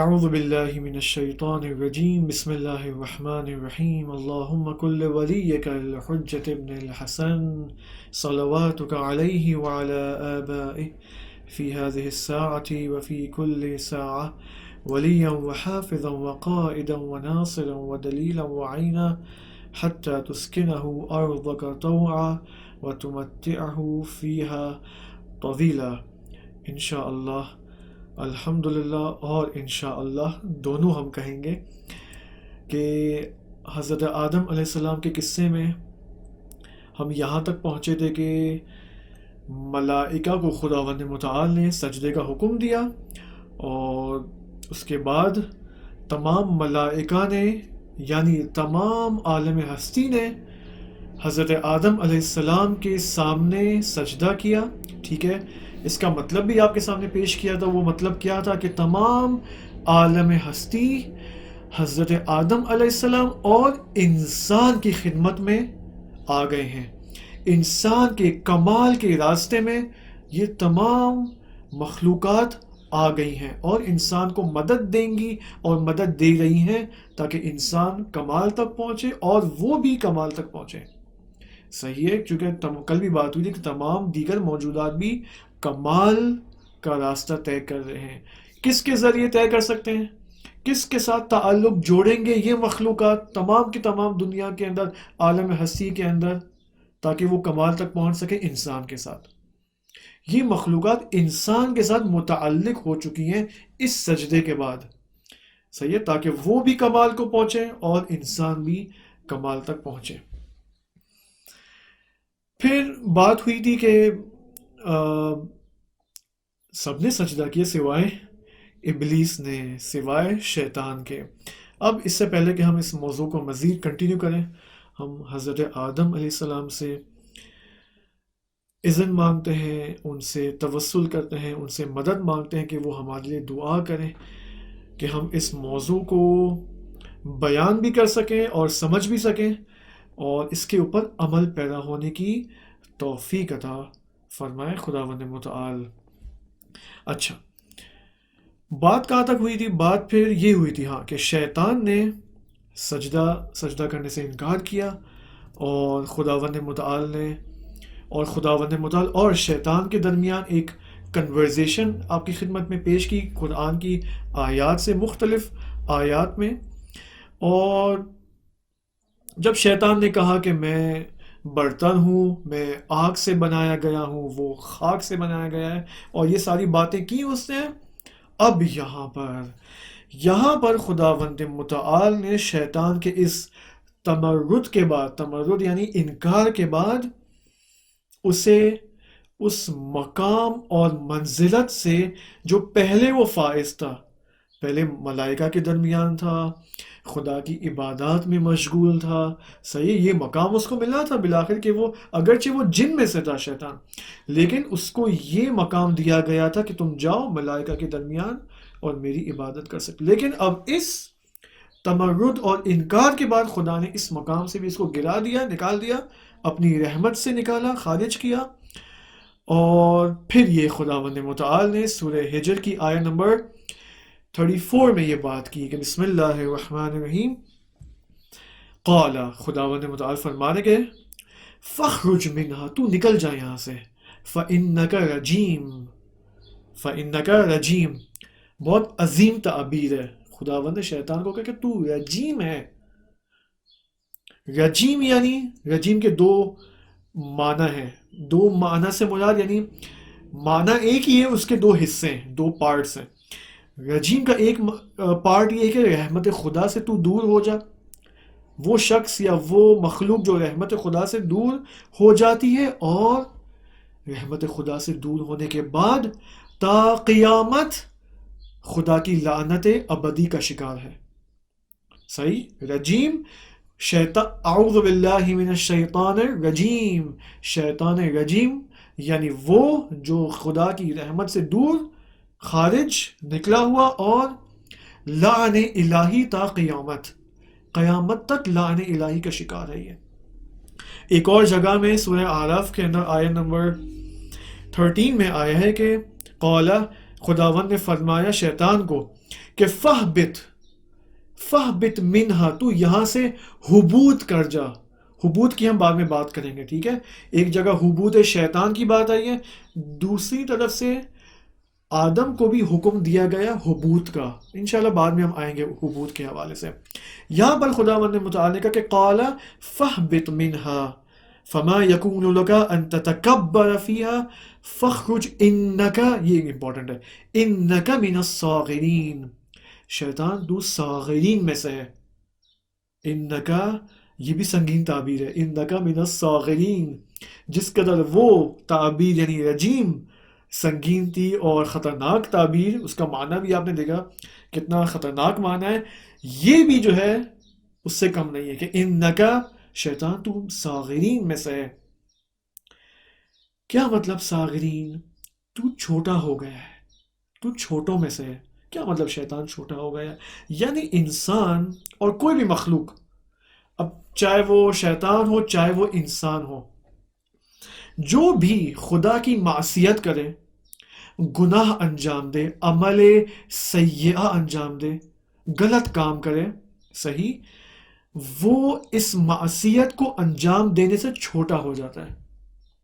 اعوذ باللہ من الشیطان الرجیم بسم اللہ الرحمن الرحیم اللہم کل ولیک الحجۃ ابن الحسن صلواتک علیہ وعلی آبائہ فی هذه الساعة وفی کل ساعة ولیا وحافظا وقائدا وناصرا ودلیلا وعینا حتی تسکنہ ارضک طوعا وتمتعہ فیہا طویلا انشاءاللہ، الحمدللہ اور انشاءاللہ دونوں ہم کہیں گے کہ حضرت آدم علیہ السلام کے قصے میں ہم یہاں تک پہنچے تھے کہ ملائکہ کو خداوند متعال نے سجدے کا حکم دیا، اور اس کے بعد تمام ملائکہ نے یعنی تمام عالم ہستی نے حضرت آدم علیہ السلام کے سامنے سجدہ کیا. ٹھیک ہے، اس کا مطلب بھی آپ کے سامنے پیش کیا تھا. وہ مطلب کیا تھا کہ تمام عالم ہستی حضرت آدم علیہ السلام اور انسان کی خدمت میں آ گئے ہیں. انسان کے کمال کے راستے میں یہ تمام مخلوقات آ گئی ہیں اور انسان کو مدد دیں گی اور مدد دے رہی ہیں تاکہ انسان کمال تک پہنچے اور وہ بھی کمال تک پہنچے. صحیح ہے، کیونکہ کل بھی بات ہوئی تھی کہ تمام دیگر موجودات بھی کمال کا راستہ طے کر رہے ہیں. کس کے ذریعے طے کر سکتے ہیں؟ کس کے ساتھ تعلق جوڑیں گے یہ مخلوقات تمام کی تمام دنیا کے اندر، عالم ہستی کے اندر، تاکہ وہ کمال تک پہنچ سکے؟ انسان کے ساتھ. یہ مخلوقات انسان کے ساتھ متعلق ہو چکی ہیں اس سجدے کے بعد. صحیح ہے، تاکہ وہ بھی کمال کو پہنچے اور انسان بھی کمال تک پہنچے. پھر بات ہوئی تھی کہ سب نے سجدہ کیا سوائے ابلیس نے، سوائے شیطان کے. اب اس سے پہلے کہ ہم اس موضوع کو مزید کنٹینیو کریں، ہم حضرت آدم علیہ السلام سے اذن مانگتے ہیں، ان سے توسل کرتے ہیں، ان سے مدد مانگتے ہیں کہ وہ ہمارے لیے دعا کریں کہ ہم اس موضوع کو بیان بھی کر سکیں اور سمجھ بھی سکیں اور اس کے اوپر عمل پیدا ہونے کی توفیق عطا فرمائے خداوند متعال. اچھا، بات کہاں تک ہوئی تھی؟ بات پھر یہ ہوئی تھی کہ شیطان نے سجدہ کرنے سے انکار کیا، اور خداوند متعال اور شیطان کے درمیان ایک کنورزیشن آپ کی خدمت میں پیش کی قرآن کی آیات سے، مختلف آیات میں. اور جب شیطان نے کہا کہ میں برتن ہوں، میں آگ سے بنایا گیا ہوں، وہ خاک سے بنایا گیا ہے، اور یہ ساری باتیں کی اس نے، اب یہاں پر خداوند متعال نے شیطان کے اس تمرد یعنی انکار کے بعد اسے اس مقام اور منزلت سے جو پہلے وہ فائز تھا، پہلے ملائکہ کے درمیان تھا، خدا کی عبادات میں مشغول تھا. صحیح، یہ مقام اس کو ملا تھا بالآخر کہ وہ اگرچہ وہ جن میں سے تھا شیطان، لیکن اس کو یہ مقام دیا گیا تھا کہ تم جاؤ ملائکہ کے درمیان اور میری عبادت کر سکتے. لیکن اب اس تمرد اور انکار کے بعد خدا نے اس مقام سے بھی اس کو گرا دیا، نکال دیا، اپنی رحمت سے نکالا، خارج کیا. اور پھر یہ خداوند متعال نے سورہ ہجر کی آیت نمبر 34 میں یہ بات کی کہ بسم اللہ الرحمن الرحیم، قال، خداوند متعال فرمانے کے فخرج منہا، تو نکل جا یہاں سے، فإنک رجیم. بہت عظیم تعبیر ہے. خداوند نے شیطان کو کہا کہ تو رجیم ہے. رجیم یعنی رجیم کے دو معنی ہیں، دو معنی سے مراد یعنی معنی ایک ہی ہے، اس کے دو حصے ہیں، دو پارٹس ہیں. رجیم کا ایک پارٹ یہ ہے کہ رحمت خدا سے تو دور ہو جا. وہ شخص یا وہ مخلوق جو رحمت خدا سے دور ہو جاتی ہے اور رحمت خدا سے دور ہونے کے بعد تا قیامت خدا کی لعنت ابدی کا شکار ہے. صحیح، رجیم اعوذ باللہ من الشیطان الرجیم، شیطان رجیم یعنی وہ جو خدا کی رحمت سے دور، خارج، نکلا ہوا، اور لعن الہی تا قیامت تک لعن الہی کا شکار ہے. یہ ایک اور جگہ میں سورہ اعراف کے اندر آیت نمبر 13 میں آیا ہے کہ قال، خداوند نے فرمایا شیطان کو کہ فہبت منہا، تو یہاں سے حبوط کر جا. حبوط کی ہم بعد میں بات کریں گے، ٹھیک ہے. ایک جگہ حبوط شیطان کی بات آئی ہے، دوسری طرف سے آدم کو بھی حکم دیا گیا حبوط کا. انشاءاللہ بعد میں ہم آئیں گے حبوط کے حوالے سے. یہاں پر خداوند نے متعلق کہا کہ قال فاہبط منہا فما یکون لک ان تتکبر فیہا فاخرج انک، یہ امپورٹنٹ ہے، انک من الصاغرین. شیطان تو صاغرین میں سے ہے. انکا یہ بھی سنگین تعبیر ہے، انکا من الصاغرین. جس قدر وہ تعبیر یعنی رجیم سنگین تھی اور خطرناک تعبیر، اس کا معنی بھی آپ نے دیکھا کتنا خطرناک معنی ہے، یہ بھی جو ہے اس سے کم نہیں ہے کہ انکا شیطان تو صاغرین میں سے ہے. کیا مطلب صاغرین؟ تو چھوٹا ہو گیا ہے، تو چھوٹوں میں سے ہے. کیا مطلب شیطان چھوٹا ہو گیا ہے؟ یعنی انسان اور کوئی بھی مخلوق، اب چاہے وہ شیطان ہو چاہے وہ انسان ہو، جو بھی خدا کی معصیت کرے، گناہ انجام دے، عمل سیئہ انجام دے، غلط کام کرے، صحیح، وہ اس معصیت کو انجام دینے سے چھوٹا ہو جاتا ہے.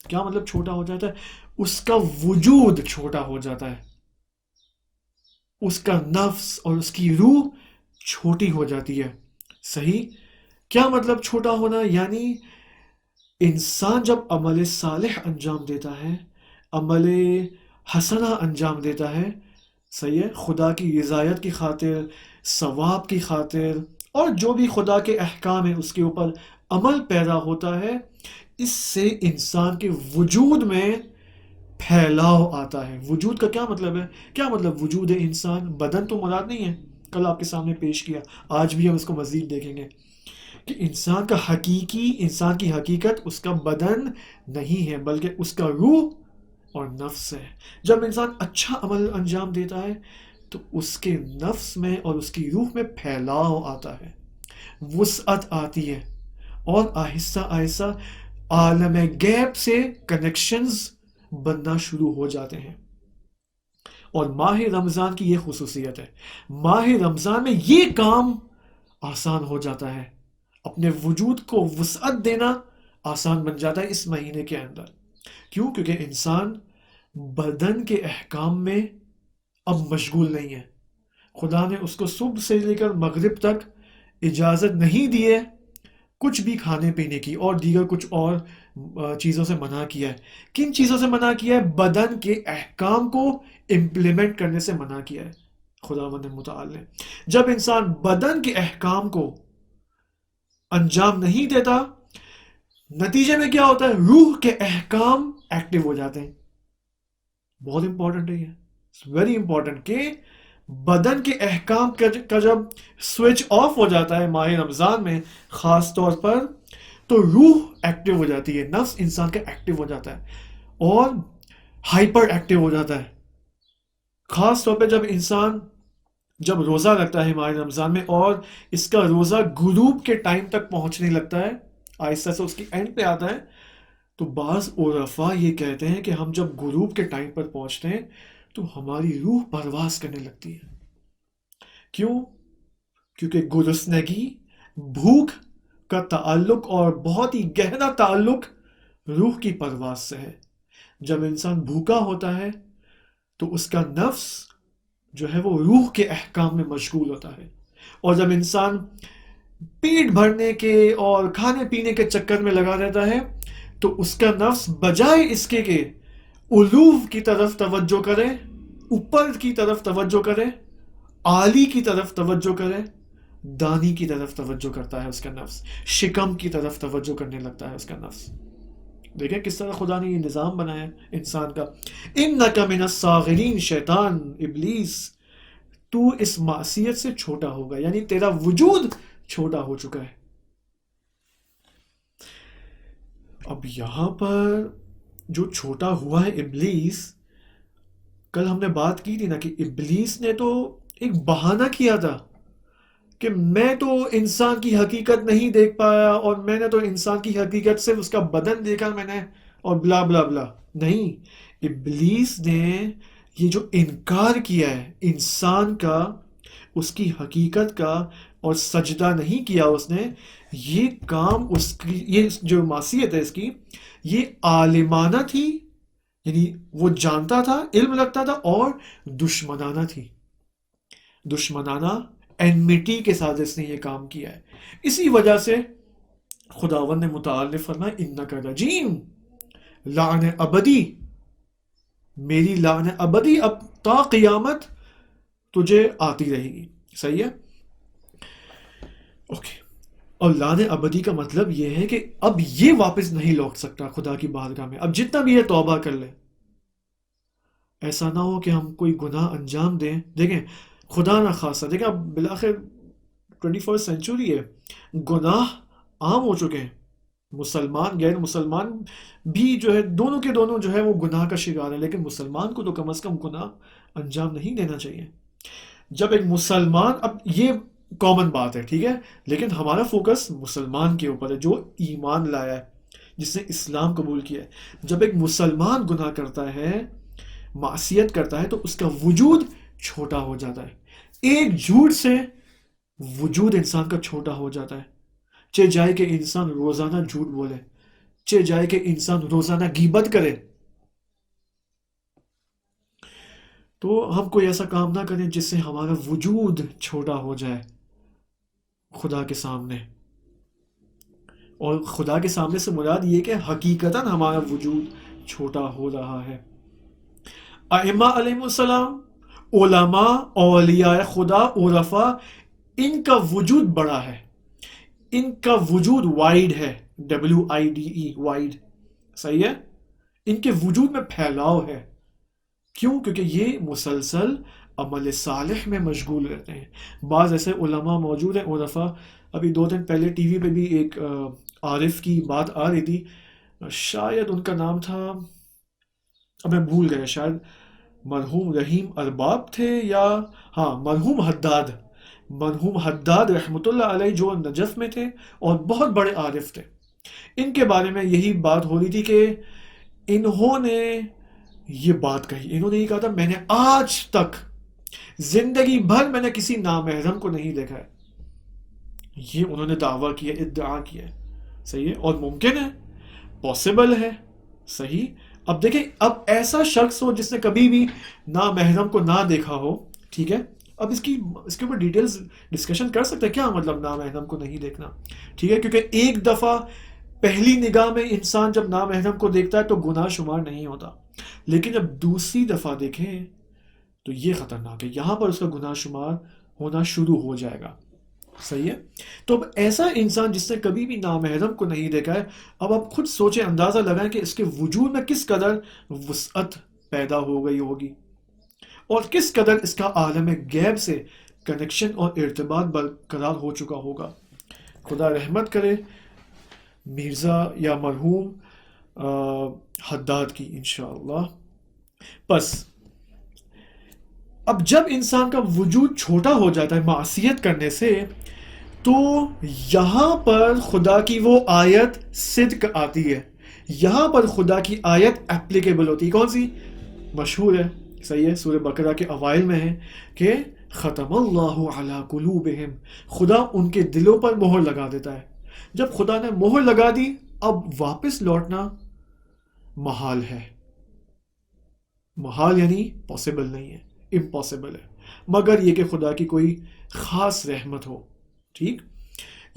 کیا مطلب چھوٹا ہو جاتا ہے؟ اس کا وجود چھوٹا ہو جاتا ہے، اس کا نفس اور اس کی روح چھوٹی ہو جاتی ہے. صحیح. کیا مطلب چھوٹا ہونا؟ یعنی انسان جب عمل صالح انجام دیتا ہے، عمل حسنہ انجام دیتا ہے، صحیح ہے، خدا کی رضایت کی خاطر، ثواب کی خاطر، اور جو بھی خدا کے احکام ہیں اس کے اوپر عمل پیدا ہوتا ہے، اس سے انسان کے وجود میں پھیلاؤ آتا ہے. وجود کا کیا مطلب ہے؟ کیا مطلب وجود انسان؟ بدن تو مراد نہیں ہے، کل آپ کے سامنے پیش کیا، آج بھی ہم اس کو مزید دیکھیں گے کہ انسان کی حقیقت اس کا بدن نہیں ہے بلکہ اس کا روح اور نفس ہے. جب انسان اچھا عمل انجام دیتا ہے تو اس کے نفس میں اور اس کی روح میں پھیلاؤ آتا ہے، وسعت آتی ہے، اور آہستہ آہستہ عالم غیب سے کنیکشنز بننا شروع ہو جاتے ہیں. اور ماہ رمضان کی یہ خصوصیت ہے، ماہ رمضان میں یہ کام آسان ہو جاتا ہے، اپنے وجود کو وسعت دینا آسان بن جاتا ہے اس مہینے کے اندر. کیوں؟ کیونکہ انسان بدن کے احکام میں اب مشغول نہیں ہے. خدا نے اس کو صبح سے لے کر مغرب تک اجازت نہیں دی ہے کچھ بھی کھانے پینے کی، اور دیگر کچھ اور چیزوں سے منع کیا ہے. کن چیزوں سے منع کیا ہے؟ بدن کے احکام کو امپلیمنٹ کرنے سے منع کیا ہے خداوند متعال نے. جب انسان بدن کے احکام کو انجام نہیں دیتا، نتیجے میں کیا ہوتا ہے؟ روح کے احکام ایکٹیو ہو جاتے ہیں. بہت امپورٹنٹ ہے یہ، ویری امپورٹنٹ، کہ بدن کے احکام کا جب سوئچ آف ہو جاتا ہے ماہ رمضان میں خاص طور پر، تو روح ایکٹیو ہو جاتی ہے، نفس انسان کا ایکٹیو ہو جاتا ہے اور ہائپر ایکٹیو ہو جاتا ہے. خاص طور پہ جب روزہ لگتا ہے ماہ رمضان میں، اور اس کا روزہ غروب کے ٹائم تک پہنچنے لگتا ہے، آہستہ سے اس کی اینڈ پہ آتا ہے، تو بعض عرفاء یہ کہتے ہیں کہ ہم جب غروب کے ٹائم پر پہنچتے ہیں تو ہماری روح پرواز کرنے لگتی ہے. کیوں؟ کیونکہ گرسنگی، بھوک کا تعلق، اور بہت ہی گہرا تعلق روح کی پرواز سے ہے. جب انسان بھوکا ہوتا ہے تو اس کا نفس جو ہے وہ روح کے احکام میں مشغول ہوتا ہے، اور جب انسان پیٹ بھرنے کے اور کھانے پینے کے چکر میں لگا رہتا ہے تو اس کا نفس بجائے اس کے کہ علو کی طرف توجہ کرے، اوپر کی طرف توجہ کرے، عالی کی طرف توجہ کرے، دانی کی طرف توجہ کرتا ہے. اس کا نفس شکم کی طرف توجہ کرنے لگتا ہے اس کا نفس. دیکھیں کس طرح خدا نے یہ نظام بنایا انسان کا. انک من الصاغرین، شیطان، ابلیس، تو اس معصیت سے چھوٹا ہوگا، یعنی تیرا وجود چھوٹا ہو چکا ہے. اب یہاں پر جو چھوٹا ہوا ہے ابلیس، کل ہم نے بات کی تھی نا کہ ابلیس نے تو ایک بہانہ کیا تھا کہ میں تو انسان کی حقیقت نہیں دیکھ پایا، اور میں نے تو انسان کی حقیقت صرف اس کا بدن دیکھا میں نے، اور بلا بلا بلا. نہیں، ابلیس نے یہ جو انکار کیا ہے انسان کا اس کی حقیقت کا اور سجدہ نہیں کیا اس نے، یہ کام اس کی، یہ جو معصیت ہے اس کی، یہ عالمانہ تھی، یعنی وہ جانتا تھا، علم رکھتا تھا، اور دشمنانہ تھی، دشمنانہ اینمیٹی کے ساتھ اس نے یہ کام کیا ہے۔ اسی وجہ سے خداوند نے متعارف فرمایا انک رجیم، لعن ابدی، میری لعن ابدی اب تا قیامت تجھے آتی رہے گی۔ صحیح ہے، اوکے۔ اور لعن ابدی کا مطلب یہ ہے کہ اب یہ واپس نہیں لوٹ سکتا خدا کی بارگاہ میں، اب جتنا بھی یہ توبہ کر لے، ایسا نہ ہو کہ ہم کوئی گناہ انجام دیں۔ دیکھیں خدا نہ خاصہ، دیکھیں اب بالآخر 21 سینچری ہے، گناہ عام ہو چکے ہیں، مسلمان غیر مسلمان بھی جو ہے، دونوں کے دونوں جو ہے وہ گناہ کا شکار ہے، لیکن مسلمان کو تو کم از کم گناہ انجام نہیں دینا چاہیے۔ جب ایک مسلمان، اب یہ کامن بات ہے ٹھیک ہے، لیکن ہمارا فوکس مسلمان کے اوپر ہے جو ایمان لایا ہے، جس نے اسلام قبول کیا ہے۔ جب ایک مسلمان گناہ کرتا ہے، معصیت کرتا ہے، تو اس کا وجود چھوٹا ہو جاتا ہے۔ ایک جھوٹ سے وجود انسان کا چھوٹا ہو جاتا ہے، چہ جائے کہ انسان روزانہ جھوٹ بولے، چہ جائے کہ انسان روزانہ غیبت کرے، تو ہم کوئی ایسا کام نہ کریں جس سے ہمارا وجود چھوٹا ہو جائے خدا کے سامنے۔ اور خدا کے سامنے سے مراد یہ کہ حقیقتاً ہمارا وجود چھوٹا ہو رہا ہے۔ ائمہ علیہ السلام، علماء، اولیاء خدا، عرفاء، ان کا وجود بڑا ہے، ان کا وجود وائڈ ہے، WIDE، وائڈ، صحیح ہے، ان کے وجود میں پھیلاؤ ہے۔ کیوں؟ کیونکہ یہ مسلسل عمل صالح میں مشغول رہتے ہیں۔ بعض ایسے علماء موجود ہیں، عرفاء، ابھی 2 دن پہلے ٹی وی پہ بھی ایک عارف کی بات آ رہی تھی، شاید ان کا نام تھا، اب میں بھول گیا، شاید مرحوم رحیم ارباب تھے، یا ہاں مرحوم حداد رحمۃ اللہ علیہ، جو نجف میں تھے اور بہت بڑے عارف تھے۔ ان کے بارے میں یہی بات ہو رہی تھی کہ انہوں نے یہ بات کہی، انہوں نے یہ کہا تھا میں نے آج تک زندگی بھر میں نے کسی نامحرم کو نہیں دیکھا ہے، یہ انہوں نے دعویٰ کیا، ادعا کیا ہے، صحیح ہے، اور ممکن ہے، پاسبل ہے، صحیح۔ اب دیکھیں، اب ایسا شخص ہو جس نے کبھی بھی نامحرم کو نہ دیکھا ہو، ٹھیک ہے، اب اس کے اوپر ڈیٹیلز ڈسکشن کر سکتے ہیں، کیا مطلب نامحرم کو نہیں دیکھنا، ٹھیک ہے، کیونکہ ایک دفعہ پہلی نگاہ میں انسان جب نامحرم کو دیکھتا ہے تو گناہ شمار نہیں ہوتا، لیکن جب دوسری دفعہ دیکھیں تو یہ خطرناک ہے، یہاں پر اس کا گناہ شمار ہونا شروع ہو جائے گا، صحیح ہے۔ تو اب ایسا انسان جس نے کبھی بھی نامحرم کو نہیں دیکھا ہے، اب آپ خود سوچیں، اندازہ لگائیں کہ اس کے وجود میں کس قدر وسعت پیدا ہو گئی ہوگی، اور کس قدر اس کا عالم غیب سے کنیکشن اور ارتباط برقرار ہو چکا ہوگا۔ خدا رحمت کرے مرزا یا مرحوم حداد کی انشاءاللہ۔ پس اب جب انسان کا وجود چھوٹا ہو جاتا ہے معصیت کرنے سے، تو یہاں پر خدا کی وہ آیت صدق آتی ہے، یہاں پر خدا کی آیت اپلیکیبل ہوتی ہے، کون سی؟ مشہور ہے، صحیح ہے، سورہ بقرہ کے اوائل میں ہے کہ ختم اللہ علی قلوبہم، خدا ان کے دلوں پر مہر لگا دیتا ہے۔ جب خدا نے مہر لگا دی، اب واپس لوٹنا محال ہے، محال یعنی پاسبل نہیں ہے، امپاسبل ہے، مگر یہ کہ خدا کی کوئی خاص رحمت ہو، ٹھیک۔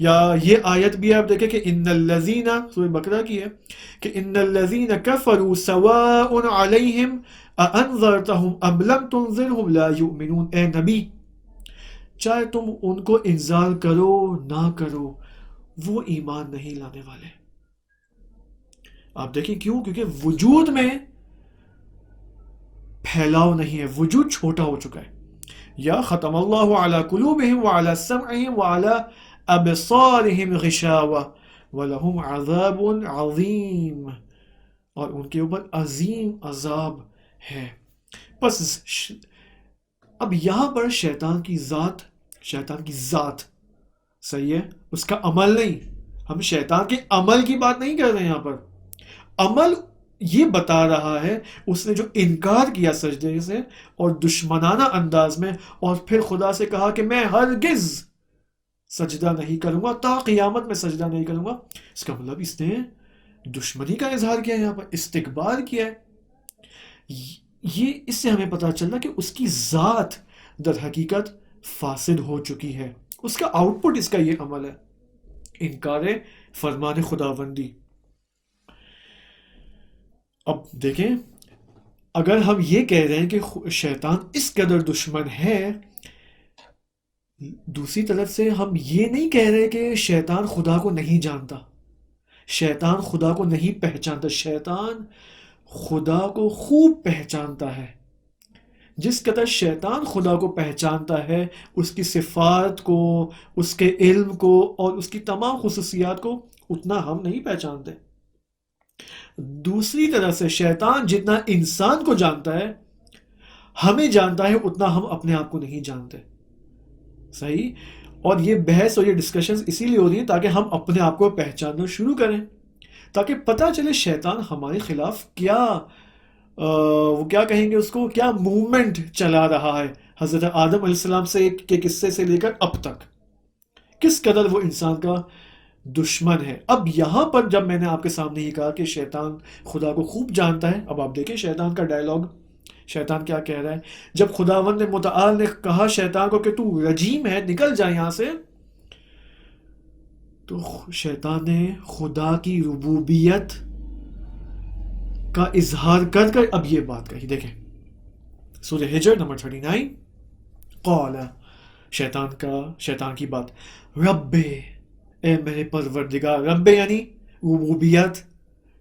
یا یہ آیت بھی آپ دیکھیں کہ ان الذین، سورہ بقرہ کی ہے کہ ان الذین کفروا سواء علیہم اانذرتہم ام لم تنذرہم لا یؤمنون، اے نبی چاہے تم ان کو انذار کرو نہ کرو، وہ ایمان نہیں لانے والے۔ آپ دیکھیں کیوں؟ کیونکہ وجود میں پھیلاؤ نہیں ہے، وجود چھوٹا ہو چکا ہے۔ یا ختم اللہ علی قلوبہم وعلی سمعہم وعلی ابصارہم غشاوہ ولہم عذاب عظیم، اور ان کے اوپر عظیم عذاب ہے۔ پس اب یہاں پر شیطان کی ذات صحیح ہے، اس کا عمل نہیں، ہم شیطان کے عمل کی بات نہیں کر رہے ہیں، یہاں پر عمل یہ بتا رہا ہے اس نے جو انکار کیا سجدے سے اور دشمنانہ انداز میں، اور پھر خدا سے کہا کہ میں ہرگز سجدہ نہیں کروں گا، تا قیامت میں سجدہ نہیں کروں گا، اس کا مطلب اس نے دشمنی کا اظہار کیا ہے، یہاں پر استکبار کیا ہے۔ یہ اس سے ہمیں پتہ چلا کہ اس کی ذات در حقیقت فاسد ہو چکی ہے، اس کا آؤٹ پٹ اس کا یہ عمل ہے، انکار فرمان خداوندی۔ اب دیکھیں، اگر ہم یہ کہہ رہے ہیں کہ شیطان اس قدر دشمن ہے، دوسری طرف سے ہم یہ نہیں کہہ رہے کہ شیطان خدا کو نہیں جانتا، شیطان خدا کو نہیں پہچانتا، شیطان خدا کو خوب پہچانتا ہے۔ جس قدر شیطان خدا کو پہچانتا ہے، اس کی صفات کو، اس کے علم کو اور اس کی تمام خصوصیات کو، اتنا ہم نہیں پہچانتے۔ دوسری طرح سے شیطان جتنا انسان کو جانتا ہے، ہمیں جانتا ہے، اتنا ہم اپنے آپ کو نہیں جانتے۔ صحیح؟ اور یہ بحث اور یہ ڈسکشنز اسی لیے ہو رہی ہیں تاکہ ہم اپنے آپ کو پہچاننا شروع کریں، تاکہ پتہ چلے شیطان ہمارے خلاف کیا وہ کیا کہیں گے اس کو، کیا موومنٹ چلا رہا ہے حضرت آدم علیہ السلام سے کے قصے سے لے کر اب تک، کس قدر وہ انسان کا دشمن ہے۔ اب یہاں پر جب میں نے آپ کے سامنے یہ کہا کہ شیطان خدا کو خوب جانتا ہے، اب آپ دیکھیں شیطان کا ڈائلاگ، شیطان کیا کہہ رہا ہے۔ جب خداوند متعال نے کہا شیطان کو کہ تو رجیم ہے، نکل جا یہاں سے، تو شیطان نے خدا کی ربوبیت کا اظہار کر کر اب یہ بات کہی۔ دیکھیں سورہ ہجر نمبر 39، قال، شیطان کی بات، رب، اے میرے پروردگار، رب یعنی ربوبیت،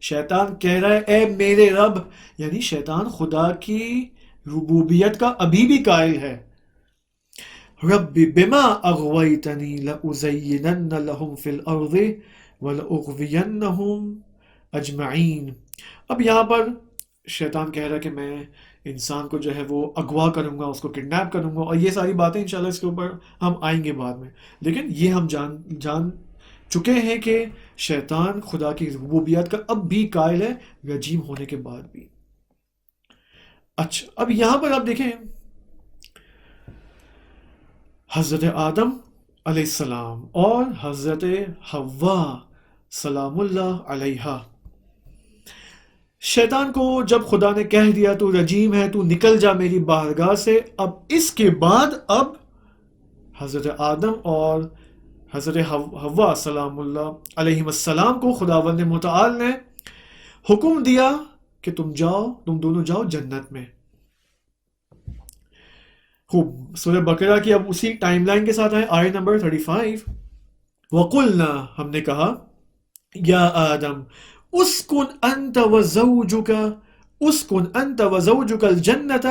شیطان کہہ رہا ہے اے میرے رب، یعنی شیطان خدا کی ربوبیت کا ابھی بھی قائل ہے۔ رب بما اغویتنی لأزینن لهم فی الارض ولأغوینہم اجمعین۔ اب یہاں پر شیطان کہہ رہا ہے کہ میں انسان کو جو ہے وہ اغوا کروں گا، اس کو کڈنیپ کروں گا، اور یہ ساری باتیں انشاءاللہ اس کے اوپر ہم آئیں گے بعد میں، لیکن یہ ہم جان چکے ہیں کہ شیطان خدا کی ربوبیت کا اب بھی قائل ہے، رجیم ہونے کے بعد بھی۔ اچھا، اب یہاں پر آپ دیکھیں حضرت آدم علیہ السلام اور حضرت حوا سلام اللہ علیہا، شیطان کو جب خدا نے کہہ دیا تو رجیم ہے، تو نکل جا میری بارگاہ سے، اب اس کے بعد اب حضرت آدم اور حضرت حوا سلام اللہ علیہ السلام کو خداوند متعال نے حکم دیا کہ تم دونوں جاؤ جنت میں۔ خوب، سورہ بقرہ کی اب اسی ٹائم لائن کے ساتھ آئے، آیت نمبر 35، وَقُلْنَا، ہم نے کہا، یا آدم اسکن انت وزوجک الجنت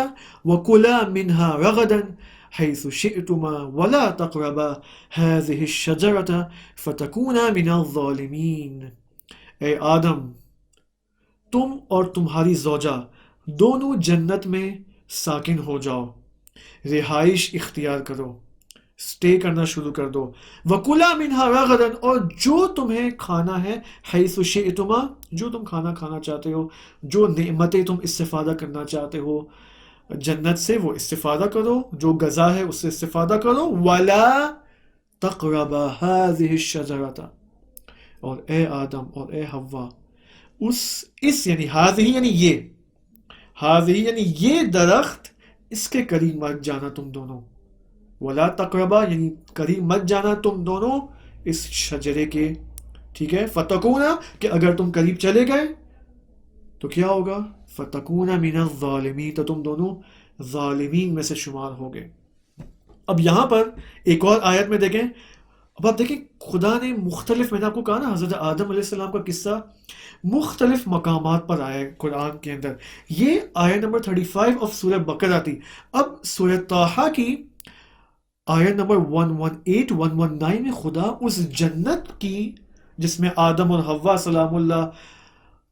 وکلا منها رغدا حيث شئتما ولا تقربا هذه الشجرة فتكونا من الظالمین۔ اے آدم، تم اور تمہاری زوجہ دونوں جنت میں ساکن ہو جاؤ، رہائش اختیار کرو، سٹے کرنا شروع کر دو، وَكُلَا مِنْهَا رَغَدًا، اور جو تمہیں کھانا ہے، حَيْثُ شِئْتُمَا، جو تم کھانا چاہتے ہو، جو نعمتیں تم استفادہ کرنا چاہتے ہو جنت سے، وہ استفادہ کرو، جو غذا ہے اس سے استفادہ کرو، وَلَا تَقْرَبَا هَذِهِ الشَّجَرَةَ، اور اے آدم اور اے حوا، اس یعنی ہاذہی یعنی یہ درخت، اس کے قریب مت جانا تم دونوں، ولا تقربا یعنی قریب مت جانا تم دونوں اس شجرے کے، ٹھیک ہے، فتکونا، کہ اگر تم قریب چلے گئے تو کیا ہوگا، فتکونا من الظالمین، تو تم دونوں ظالمین میں سے شمار ہوگے۔ اب یہاں پر ایک اور آیت میں دیکھیں، اب آپ دیکھیں خدا نے مختلف، میں نے آپ کو کہا نا حضرت آدم علیہ السلام کا قصہ مختلف مقامات پر آیا ہے قرآن کے اندر، یہ آیت نمبر 35 آف سورہ بقرہ تھی۔ اب سورہ طٰہٰ کی آیت نمبر 118 119 میں خدا اس جنت کی جس میں آدم اور حوا سلام اللہ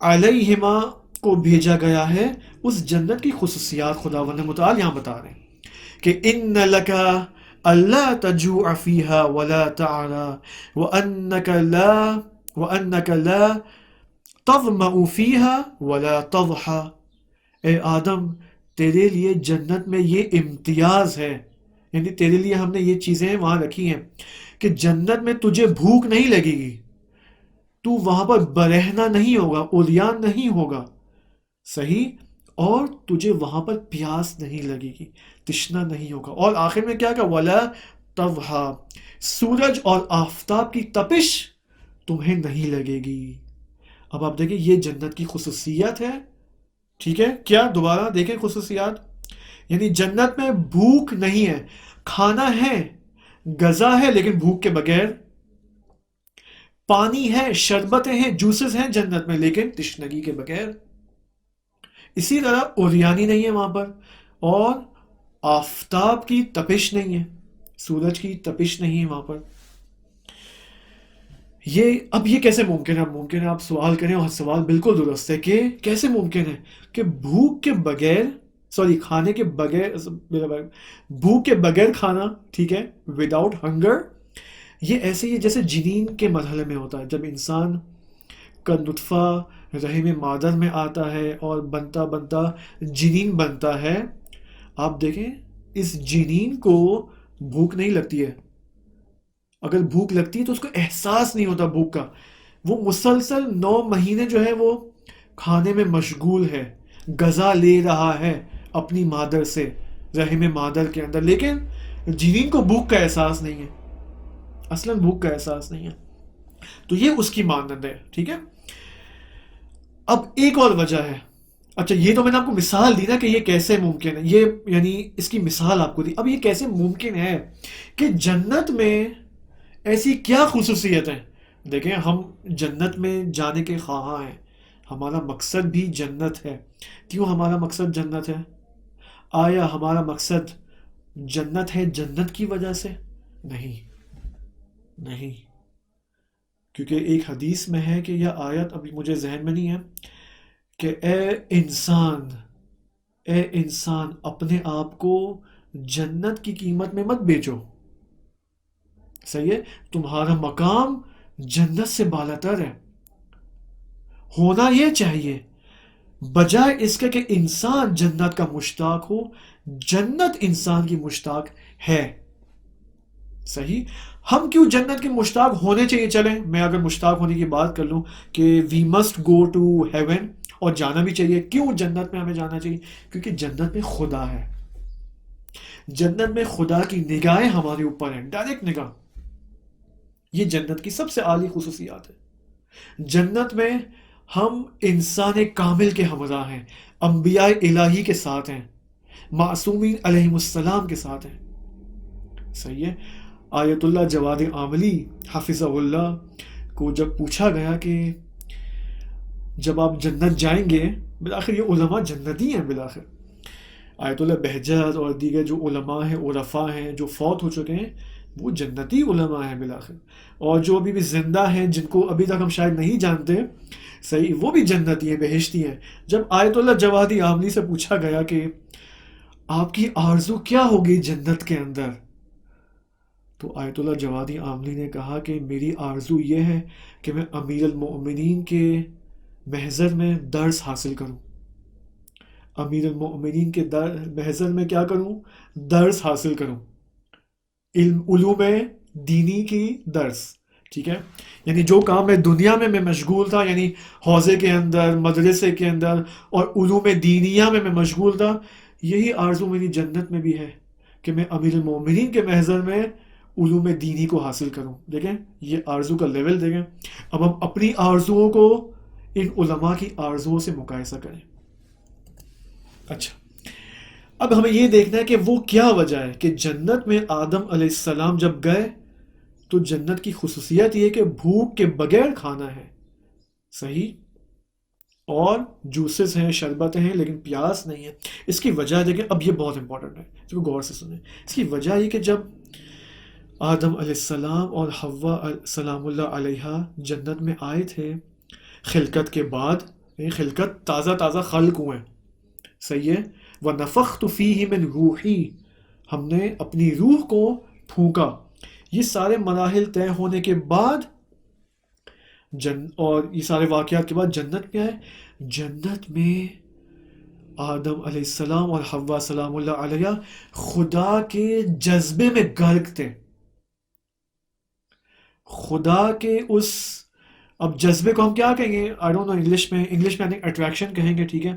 علیہما کو بھیجا گیا ہے، اس جنت کی خصوصیات خداوند متعال یہاں بتا رہے ہیں کہ ان لک الا تجوع فیها ولا تعرى وانك لا تظمأ فیہا ولا تضحا، اے آدم تیرے لیے جنت میں یہ امتیاز ہے، یعنی تیرے لیے ہم نے یہ چیزیں وہاں رکھی ہیں کہ جنت میں تجھے بھوک نہیں لگے گی، تو وہاں پر برہنہ نہیں ہوگا، عریان نہیں ہوگا، صحیح، اور تجھے وہاں پر پیاس نہیں لگے گی، تشنا نہیں ہوگا، اور آخر میں کیا کہا، ولا تضحا، سورج اور آفتاب کی تپش تمہیں نہیں لگے گی۔ اب آپ دیکھیں یہ جنت کی خصوصیت ہے، ٹھیک ہے، کیا دوبارہ دیکھیں خصوصیات، یعنی جنت میں بھوک نہیں ہے، کھانا ہے، غذا ہے لیکن بھوک کے بغیر، پانی ہے، شربتیں ہیں، جوسز ہیں جنت میں لیکن تشنگی کے بغیر، اسی طرح اوریانی نہیں ہے وہاں پر، اور آفتاب کی تپش نہیں ہے، سورج کی تپش نہیں ہے وہاں پر۔ اب یہ کیسے ممکن ہے؟ ممکن ہے آپ سوال کریں، اور سوال بالکل درست ہے کہ کیسے ممکن ہے کہ بھوک کے بغیر، کھانے کے بغیر، بھوک کے بغیر کھانا، ٹھیک ہے، وداؤٹ ہنگر، یہ ایسے ہی جیسے جنین کے مرحلے میں ہوتا ہے، جب انسان کا نطفہ رحم مادر میں آتا ہے اور بنتا بنتا جنین بنتا ہے، آپ دیکھیں اس جنین کو بھوک نہیں لگتی ہے، اگر بھوک لگتی ہے تو اس کو احساس نہیں ہوتا بھوک کا، وہ مسلسل 9 مہینے جو ہے وہ کھانے میں مشغول ہے، غذا لے رہا ہے اپنی مادر سے، رحم مادر کے اندر، لیکن جنین کو بھوک کا احساس نہیں ہے، اصلاً بھوک کا احساس نہیں ہے۔ تو یہ اس کی مانند ہے، ٹھیک ہے۔ اب ایک اور وجہ ہے، اچھا یہ تو میں نے آپ کو مثال دی نا کہ یہ کیسے ممکن ہے، یہ یعنی اس کی مثال آپ کو دی، اب یہ کیسے ممکن ہے کہ جنت میں ایسی کیا خصوصیت ہے؟ دیکھیں ہم جنت میں جانے کے خواہاں ہیں، ہمارا مقصد بھی جنت ہے۔ کیوں ہمارا مقصد جنت ہے؟ آیا ہمارا مقصد جنت ہے جنت کی وجہ سے؟ نہیں، کیونکہ ایک حدیث میں ہے کہ یہ آیت ابھی مجھے ذہن میں نہیں ہے کہ اے انسان اپنے آپ کو جنت کی قیمت میں مت بیچو، صحیح ہے، تمہارا مقام جنت سے بالاتر ہے، ہونا یہ چاہیے، بجائے اس کے کہ انسان جنت کا مشتاق ہو، جنت انسان کی مشتاق ہے، صحیح۔ ہم کیوں جنت کے مشتاق ہونے چاہیے؟ چلیں میں اگر مشتاق ہونے کی بات کر لوں کہ we must go to heaven, اور جانا بھی چاہیے، کیوں جنت میں ہمیں جانا چاہیے؟ کیونکہ جنت میں خدا ہے، جنت میں خدا کی نگاہیں ہمارے اوپر ہیں، ڈائریکٹ نگاہ، یہ جنت کی سب سے اعلیٰ خصوصیات ہے۔ جنت میں ہم انسان کامل کے ہمراہ ہیں، انبیاء الہی کے ساتھ ہیں، معصومین علیہم السلام کے ساتھ ہیں، صحیح ہے۔ آیت اللہ جواد عاملی حفظہ اللہ کو جب پوچھا گیا کہ جب آپ جنت جائیں گے، بالآخر یہ علماء جنتی ہیں، بالآخر آیت اللہ بہجت اور دیگر جو علماء ہیں، عرفاء ہیں جو فوت ہو چکے ہیں، وہ جنتی علماء ہیں بالآخر، اور جو ابھی بھی زندہ ہیں جن کو ابھی تک ہم شاید نہیں جانتے، صحیح، وہ بھی جنتی ہیں، بہشتی ہیں۔ جب آیت اللہ جوادی عاملی سے پوچھا گیا کہ آپ کی آرزو کیا ہوگی جنت کے اندر، تو آیت اللہ جوادی عاملی نے کہا کہ میری آرزو یہ ہے کہ میں امیر المؤمنین کے محضر میں درس حاصل کروں، امیر المؤمنین کے محضر میں کیا کروں؟ درس حاصل کروں، علوم دینی کی درس، ٹھیک ہے، یعنی جو کام میں دنیا میں مشغول تھا، یعنی حوزے کے اندر، مدرسے کے اندر اور علوم دینیہ میں مشغول تھا، یہی آرزو میری جنت میں بھی ہے کہ میں امیر المؤمنین کے محضر میں علوم دینی کو حاصل کروں۔ دیکھیں یہ آرزو کا لیول دیکھیں، اب ہم اپنی آرزوؤں کو ان علماء کی آرزوؤں سے مقایسہ کریں۔ اچھا اب ہمیں یہ دیکھنا ہے کہ وہ کیا وجہ ہے کہ جنت میں آدم علیہ السلام جب گئے تو جنت کی خصوصیت یہ کہ بھوک کے بغیر کھانا ہے، صحیح، اور جوسز ہیں، شربتیں ہیں، لیکن پیاس نہیں ہے۔ اس کی وجہ دیکھیں، اب یہ بہت امپورٹنٹ ہے، اس کو غور سے سنیں۔ اس کی وجہ یہ کہ جب آدم علیہ السلام اور حوا سلام اللہ علیہا جنت میں آئے تھے خلقت کے بعد، خلقت تازہ خلق ہوئے، صحیح ہے، وَنَفَخْتُ فِيهِ مِنْ رُوحِي، ہم نے اپنی روح کو پھونکا۔ یہ سارے مراحل طے ہونے کے بعد اور یہ سارے واقعات کے بعد جنت کیا ہے؟ جنت میں آدم علیہ السلام اور حوا سلام اللہ علیہ خدا کے جذبے میں غرق تھے. خدا کے اس، اب جذبے کو ہم کیا کہیں گے؟ آئی ڈونٹ نو، انگلش میں آئی تھنک اٹریکشن کہیں گے، ٹھیک ہے.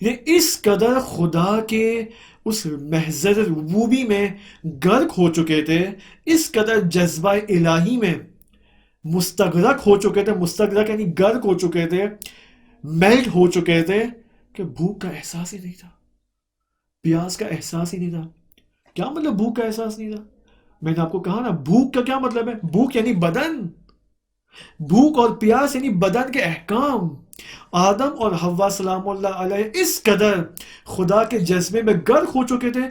یہ اس قدر خدا کے اس محضر ربوبی میں غرق ہو چکے تھے، اس قدر جذبہ الہی میں مستغرق ہو چکے تھے. مستغرق یعنی غرق ہو چکے تھے، میلٹ ہو چکے تھے، کہ بھوک کا احساس ہی نہیں تھا، پیاس کا احساس ہی نہیں تھا. کیا مطلب بھوک کا احساس نہیں تھا؟ میں نے آپ کو کہا نا، بھوک کا کیا مطلب ہے؟ بھوک یعنی بدن، بھوک اور پیاس یعنی بدن کے احکام. آدم اور حوا سلام اللہ علیہ اس قدر خدا کے جذبے میں غرق ہو چکے تھے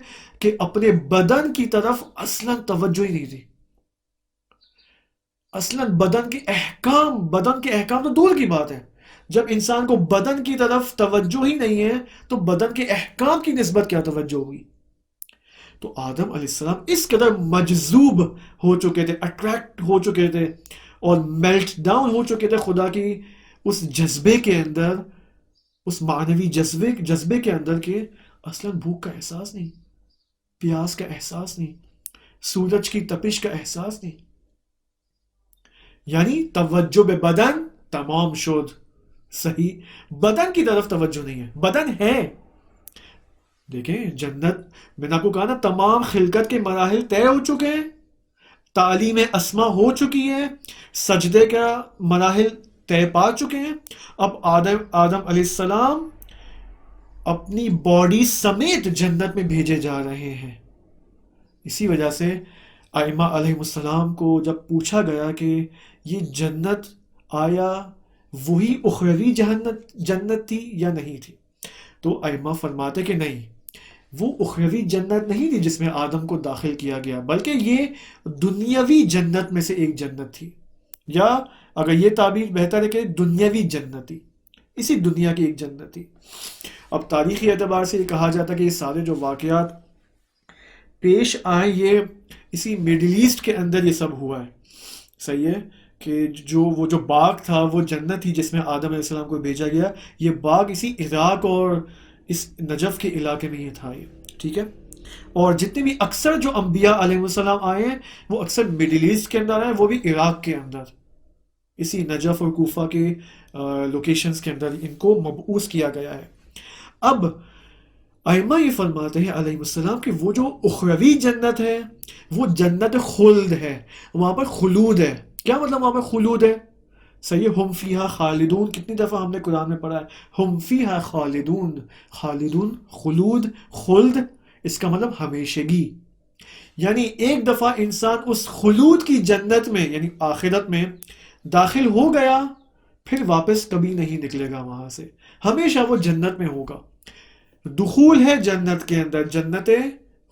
کہ اپنے بدن کی طرف اصلا توجہ ہی نہیں تھی. اصلا بدن کے احکام تو دور کی بات ہے. جب انسان کو بدن کی طرف توجہ ہی نہیں ہے تو بدن کے احکام کی نسبت کیا توجہ ہوئی؟ تو آدم علیہ السلام اس قدر مجذوب ہو چکے تھے، اٹریکٹ ہو چکے تھے اور میلٹ ڈاؤن ہو چکے تھے خدا کی اس جذبے کے اندر، اس معنوی جذبے کے اندر، کہ اصلا بھوک کا احساس نہیں، پیاس کا احساس نہیں، سورج کی تپش کا احساس نہیں. یعنی توجہ بے بدن تمام شد. صحیح، بدن کی طرف توجہ نہیں ہے، بدن ہے. دیکھیں جنت، میں نے آپ کو کہا نا، تمام خلقت کے مراحل طے ہو چکے ہیں، تعلیم اسما ہو چکی ہے، سجدے کا مراحل طے پا چکے ہیں. اب آدم علیہ السلام اپنی باڈی سمیت جنت میں بھیجے جا رہے ہیں. اسی وجہ سے ائمہ علیہ السلام کو جب پوچھا گیا کہ یہ جنت آیا وہی اخروی جنت تھی یا نہیں تھی، تو ائمہ فرماتے کہ نہیں، وہ اخروی جنت نہیں تھی جس میں آدم کو داخل کیا گیا، بلکہ یہ دنیاوی جنت میں سے ایک جنت تھی. یا اگر یہ تعبیر بہتر ہے کہ دنیاوی جنت تھی، اسی دنیا کی ایک جنت تھی. اب تاریخی اعتبار سے یہ کہا جاتا ہے کہ یہ سارے جو واقعات پیش آئے یہ اسی مڈل ایسٹ کے اندر یہ سب ہوا ہے. صحیح ہے کہ وہ جو باغ تھا وہ جنت تھی جس میں آدم علیہ السلام کو بھیجا گیا. یہ باغ اسی عراق اور اس نجف کے علاقے میں یہ تھا، یہ ٹھیک ہے. اور جتنے بھی اکثر جو انبیاء علیہ السلام آئے ہیں وہ اکثر مڈل ایسٹ کے اندر آئے، وہ بھی عراق کے اندر، اسی نجف اور کوفہ کے لوکیشنز کے اندر ان کو مبعوث کیا گیا ہے. اب ائمہ یہ فرماتے ہیں علیہ السلام کہ وہ جو اخروی جنت ہے وہ جنت خلد ہے، وہاں پر خلود ہے. کیا مطلب وہاں پر خلود ہے؟ صحیح، ہم فیہا خالدون. کتنی دفعہ ہم نے قرآن میں پڑھا ہے ہم فیہا خالدون. خالدون، خلود، خلد، اس کا مطلب ہمیشگی. یعنی ایک دفعہ انسان اس خلود کی جنت میں یعنی آخرت میں داخل ہو گیا پھر واپس کبھی نہیں نکلے گا وہاں سے، ہمیشہ وہ جنت میں ہوگا. دخول ہے جنت کے اندر، جنت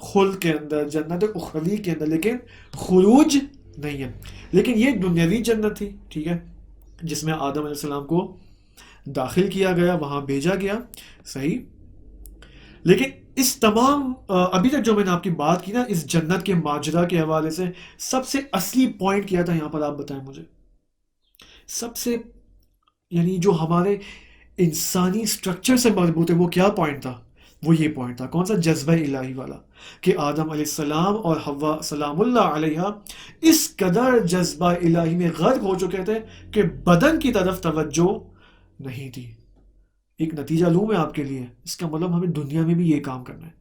خلد کے اندر، جنت اخروی کے اندر، لیکن خروج نہیں ہے. لیکن یہ دنیاوی جنت تھی، ٹھیک ہے، جس میں آدم علیہ السلام کو داخل کیا گیا، وہاں بھیجا گیا. صحیح. لیکن اس تمام ابھی تک جو میں نے آپ کی بات کی نا اس جنت کے ماجرا کے حوالے سے، سب سے اصلی پوائنٹ کیا تھا یہاں پر آپ بتائیں مجھے؟ سب سے یعنی جو ہمارے انسانی سٹرکچر سے مربوط ہے وہ کیا پوائنٹ تھا؟ وہ یہ پوائنٹ تھا. کون سا؟ جذبہ الہی والا، کہ آدم علیہ السلام اور حوا سلام اللہ علیہ اس قدر جذبہ الہی میں غرق ہو چکے تھے کہ بدن کی طرف توجہ نہیں تھی. ایک نتیجہ لوں میں آپ کے لیے، اس کا مطلب ہمیں دنیا میں بھی یہ کام کرنا ہے.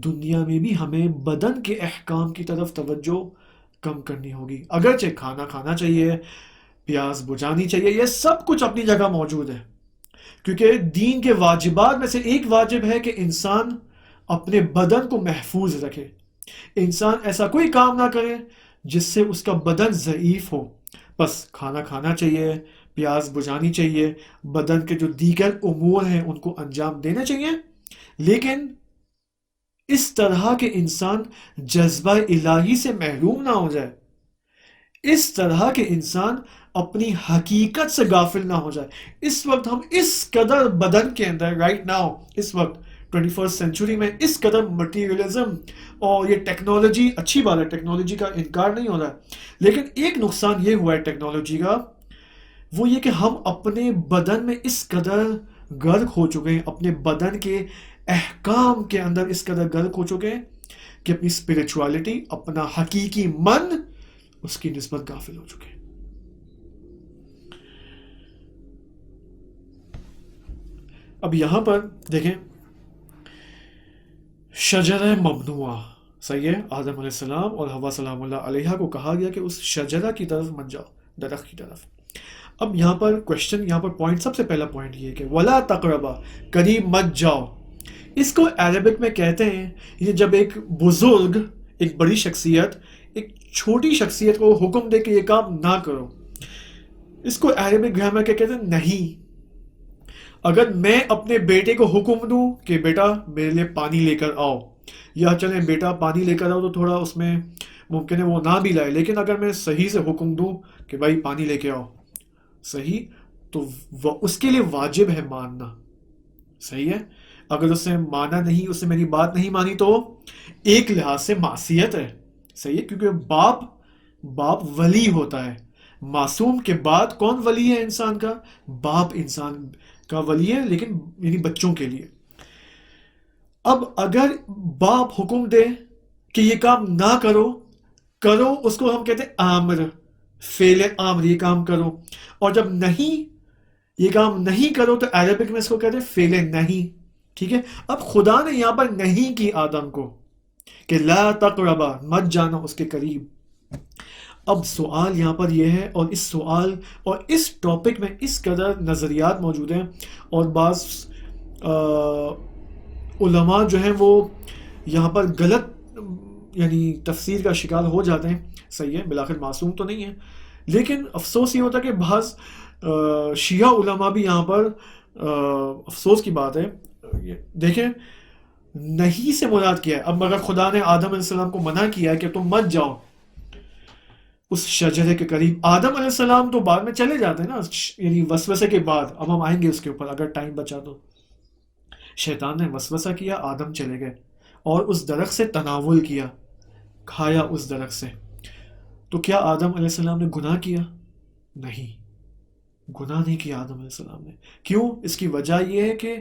دنیا میں بھی ہمیں بدن کے احکام کی طرف توجہ کم کرنی ہوگی. اگرچہ کھانا کھانا چاہیے، پیاس بجھانی چاہیے، یہ سب کچھ اپنی جگہ موجود ہے، کیونکہ دین کے واجبات میں سے ایک واجب ہے کہ انسان اپنے بدن کو محفوظ رکھے. انسان ایسا کوئی کام نہ کرے جس سے اس کا بدن ضعیف ہو. بس کھانا کھانا چاہیے، پیاس بجھانی چاہیے، بدن کے جو دیگر امور ہیں ان کو انجام دینا چاہیے، لیکن اس طرح کے انسان جذبہ الہی سے محروم نہ ہو جائے، اس طرح کے انسان اپنی حقیقت سے غافل نہ ہو جائے. اس وقت ہم اس قدر بدن کے اندر رائٹ ناؤ، اس وقت 21st سینچری میں اس قدر مٹیریلزم اور یہ ٹیکنالوجی، اچھی بات ہے، ٹیکنالوجی کا انکار نہیں ہو رہا ہے، لیکن ایک نقصان یہ ہوا ہے ٹیکنالوجی کا وہ یہ کہ ہم اپنے بدن میں اس قدر غرق ہو چکے ہیں، اپنے بدن کے احکام کے اندر اس قدر غرق ہو چکے ہیں کہ اپنی اسپرچوالٹی، اپنا حقیقی من، اس کی نسبت غافل ہو چکے ہیں۔ اب یہاں پر دیکھیں، شجرہ ممنوعہ، صحیح ہے، آدم علیہ السلام اور حوا سلام اللہ علیہ کو کہا گیا کہ اس شجرہ کی طرف مت جاؤ، درخت کی طرف۔ اب یہاں پر کوشچن، یہاں پر پوائنٹ، سب سے پہلا پوائنٹ یہ ہے کہ ولا تقربا، قریب مت جاؤ۔ اس کو عربک میں کہتے ہیں، یہ جب ایک بزرگ، ایک بڑی شخصیت ایک چھوٹی شخصیت کو حکم دے کہ یہ کام نہ کرو، اس کو عربک گرامر کے کہتے ہیں نہیں۔ اگر میں اپنے بیٹے کو حکم دوں کہ بیٹا میرے لیے پانی لے کر آؤ، یا چلیں بیٹا پانی لے کر آؤ، تو تھوڑا اس میں ممکن ہے وہ نہ بھی لائے، لیکن اگر میں صحیح سے حکم دوں کہ بھائی پانی لے کے آؤ، صحیح، تو اس کے لیے واجب ہے ماننا، صحیح ہے۔ اگر اس نے مانا نہیں، اس نے میری بات نہیں مانی، تو ایک لحاظ سے معصیت ہے، صحیح ہے، کیونکہ باپ ولی ہوتا ہے، معصوم کے بعد کون ولی ہے انسان کا؟ باپ انسان کا ولی ہے، لیکن یعنی بچوں کے لیے۔ اب اگر باپ حکم دے کہ یہ کام نہ کرو، اس کو ہم کہتے ہیں آمر، فعل آمر، یہ کام کرو۔ اور جب نہیں، یہ کام نہیں کرو، تو عربک میں اس کو کہتے ہیں فعل نہیں، ٹھیک ہے۔ اب خدا نے یہاں پر نہیں کی آدم کو کہ لا تقربا، مت جانا اس کے قریب۔ اب سوال یہاں پر یہ ہے، اور اس سوال اور اس ٹاپک میں اس قدر نظریات موجود ہیں، اور بعض علماء جو ہیں وہ یہاں پر غلط یعنی تفسیر کا شکار ہو جاتے ہیں، صحیح ہے، بالآخر معصوم تو نہیں ہے، لیکن افسوس یہ ہوتا ہے کہ بعض شیعہ علماء بھی یہاں پر، افسوس کی بات ہے، دیکھیں نہیں سے مراد کیا ہے۔ اب اگر خدا نے آدم علیہ السلام کو منع کیا ہے کہ تم مت جاؤ اس شجرے کے قریب، آدم علیہ السلام تو بعد میں چلے جاتے ہیں نا، یعنی وسوسے کے بعد، اب ہم آئیں گے اس کے اوپر اگر ٹائم بچا تو۔ شیطان نے وسوسہ کیا، آدم چلے گئے اور اس درخت سے تناول کیا، کھایا اس درخت سے، تو کیا آدم علیہ السلام نے گناہ کیا؟ نہیں، گناہ نہیں کیا آدم علیہ السلام نے۔ کیوں؟ اس کی وجہ یہ ہے کہ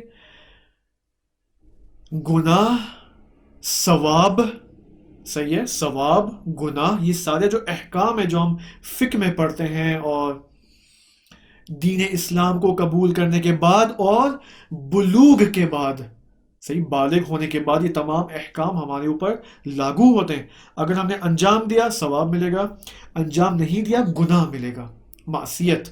گناہ، ثواب، صحیح ہے، ثواب، گناہ، یہ سارے جو احکام ہیں جو ہم فقہ میں پڑھتے ہیں، اور دین اسلام کو قبول کرنے کے بعد اور بلوغ کے بعد، صحیح، بالغ ہونے کے بعد، یہ تمام احکام ہمارے اوپر لاگو ہوتے ہیں۔ اگر ہم نے انجام دیا ثواب ملے گا، انجام نہیں دیا گناہ ملے گا، معصیت۔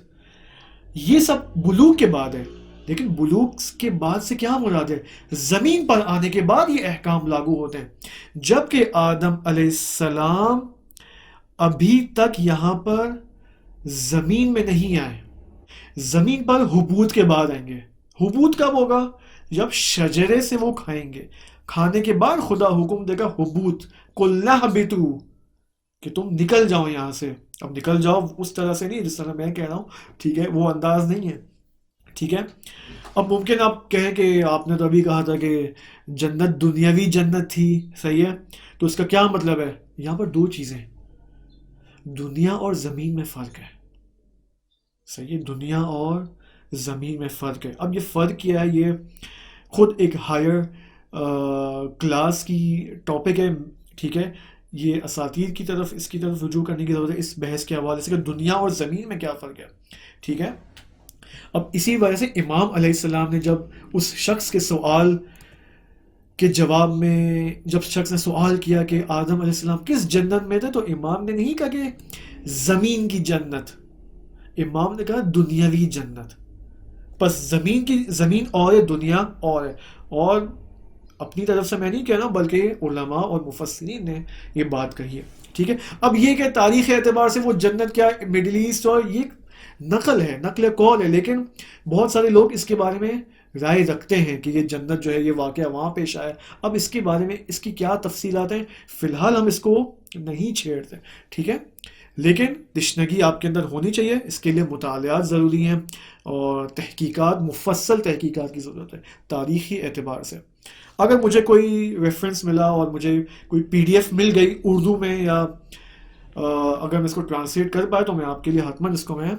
یہ سب بلوغ کے بعد ہے، لیکن بلوغ کے بعد سے کیا مراد ہے؟ زمین پر آنے کے بعد یہ احکام لاگو ہوتے ہیں، جبکہ آدم علیہ السلام ابھی تک یہاں پر زمین میں نہیں آئے، زمین پر حبوط کے بعد آئیں گے۔ حبوط کب ہوگا؟ جب شجرے سے وہ کھائیں گے، کھانے کے بعد خدا حکم دے گا حبوط، قُلْ اهْبِطُوا، کہ تم نکل جاؤ یہاں سے۔ اب نکل جاؤ اس طرح سے نہیں جس طرح میں کہہ رہا ہوں، ٹھیک ہے، وہ انداز نہیں ہے، ٹھیک ہے۔ اب ممکن آپ کہیں کہ آپ نے تو ابھی کہا تھا کہ جنت دنیاوی جنت تھی، صحیح ہے، تو اس کا کیا مطلب ہے؟ یہاں پر دو چیزیں، دنیا اور زمین میں فرق ہے، صحیح ہے، دنیا اور زمین میں فرق ہے۔ اب یہ فرق کیا ہے؟ یہ خود ایک ہائر کلاس کی ٹاپک ہے، ٹھیک ہے، یہ اساتیر کی طرف، اس کی طرف رجوع کرنے کی ضرورت ہے اس بحث کے حوالے سے کہ دنیا اور زمین میں کیا فرق ہے، ٹھیک ہے۔ اب اسی وجہ سے امام علیہ السلام نے جب اس شخص کے سوال کے جواب میں، جب شخص نے سوال کیا کہ آدم علیہ السلام کس جنت میں تھے، تو امام نے نہیں کہا کہ زمین کی جنت، امام نے کہا دنیاوی جنت۔ بس زمین اور ہے، دنیا اور ہے، اور اپنی طرف سے میں نہیں کہہ رہا ہوں، بلکہ علماء اور مفسرین نے یہ بات کہی ہے، ٹھیک ہے۔ اب یہ کہ تاریخ اعتبار سے وہ جنت کیا مڈل ایسٹ، اور یہ نقل ہے، نقل قول ہے، لیکن بہت سارے لوگ اس کے بارے میں رائے رکھتے ہیں کہ یہ جنت جو ہے یہ واقعہ وہاں پیش آیا۔ اب اس کے بارے میں اس کی کیا تفصیلات ہیں، فی الحال ہم اس کو نہیں چھیڑتے، ٹھیک ہے، لیکن تشنگی آپ کے اندر ہونی چاہیے، اس کے لیے مطالعات ضروری ہیں اور تحقیقات، مفصل تحقیقات کی ضرورت ہے تاریخی اعتبار سے۔ اگر مجھے کوئی ریفرنس ملا اور مجھے کوئی پی ڈی ایف مل گئی اردو میں، یا اگر میں اس کو ٹرانسلیٹ کر پائے، تو میں آپ کے لیے حتماً اس کو میں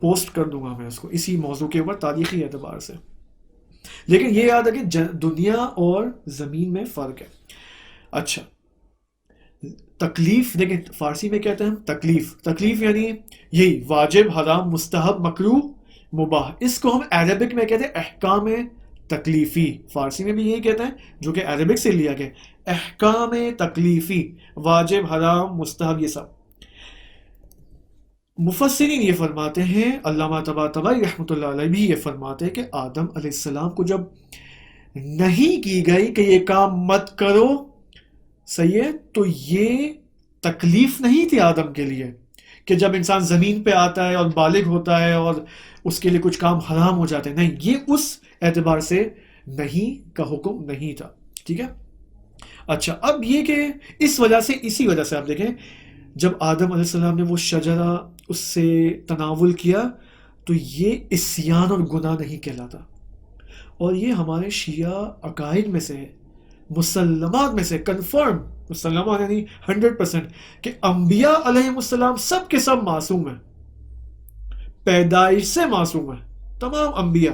پوسٹ کر دوں گا میں اس کو اسی موضوع کے اوپر تاریخی اعتبار سے. لیکن یہ یاد ہے کہ دنیا اور زمین میں فرق ہے. اچھا تکلیف دیکھیں فارسی میں کہتے ہیں ہم تکلیف. تکلیف یعنی یہی واجب حرام مستحب مکروہ مباح. اس کو ہم عربک میں کہتے ہیں احکام تکلیفی. فارسی میں بھی یہی کہتے ہیں جو کہ عربک سے لیا گیا احکام تکلیفی واجب حرام مستحب یہ سب. مفسرین یہ فرماتے ہیں علامہ طباطبائی رحمۃ اللہ علیہ بھی یہ فرماتے ہیں کہ آدم علیہ السلام کو جب نہیں کی گئی کہ یہ کام مت کرو صحیح ہے تو یہ تکلیف نہیں تھی آدم کے لیے کہ جب انسان زمین پہ آتا ہے اور بالغ ہوتا ہے اور اس کے لیے کچھ کام حرام ہو جاتے ہیں. نہیں یہ اس اعتبار سے نہیں کا حکم نہیں تھا. ٹھیک ہے. اچھا اب یہ کہ اس وجہ سے اسی وجہ سے آپ دیکھیں جب آدم علیہ السلام نے وہ شجرہ اس سے تناول کیا تو یہ عصیان اور گناہ نہیں کہلاتا. اور یہ ہمارے شیعہ عقائد میں سے ہے مسلمات میں سے کنفرم مسلمات یعنی 100% کہ انبیاء علیہ السلام سب کے سب معصوم ہیں پیدائش سے معصوم ہیں تمام انبیاء.